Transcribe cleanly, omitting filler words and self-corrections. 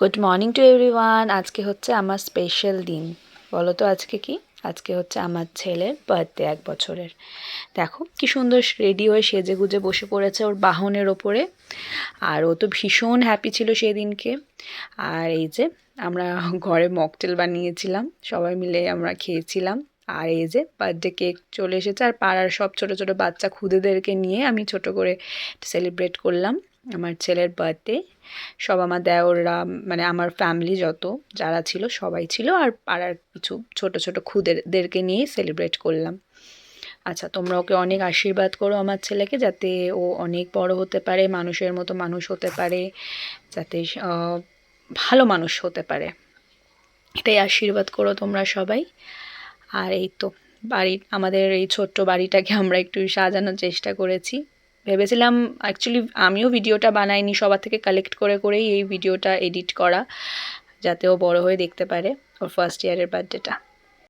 Good morning to everyone. আজকে হচ্ছে আমার স্পেশাল দিন। বলো তো আজকে কি? আজকে হচ্ছে আমার ছেলের বার্থডে, 1 বছরের। দেখো কি সুন্দর রেডি হয়ে সেজে গুজে বসে পড়েছে ওর বাহনের ওপরে। আর ও তো ভীষণ হ্যাপি ছিল সেদিনকে। আর এই যে আমরা ঘরে মকটেল বানিয়েছিলাম, সবাই মিলে আমরা খেয়েছিলাম। আর এই যে বার্থডে কেক চলে এসেছে, আর পাড়ার সব ছোট ছোট বাচ্চা খুদেদেরকে নিয়ে আমি ছোট করে সেলিব্রেট করলাম আমার ছেলের বার্থডে। সব আমার দেওররা, মানে আমার ফ্যামিলি যত যারা ছিল সবাই ছিল, আর পাড়ার কিছু ছোট ছোট খুদেরদেরকে নিয়ে সেলিব্রেট করলাম। আচ্ছা, তোমরা ওকে অনেক আশীর্বাদ করো আমার ছেলেকে, যাতে ও অনেক বড় হতে পারে, মানুষের মতো মানুষ হতে পারে, যাতে ভালো মানুষ হতে পারে, এটাই আশীর্বাদ করো তোমরা সবাই। আর এই তো আমাদের এই ছোট্ট বাড়িটাকে আমরা একটু সাজানোর চেষ্টা করেছি। ভেবেছিলাম, অ্যাকচুয়ালি আমিও ভিডিওটা বানাইনি, সবার থেকে কালেক্ট করে করেই এই ভিডিওটা এডিট করা, যাতে ও বড় হয়ে দেখতে পারে ওর ফার্স্ট ইয়ারের বার্থডেটা।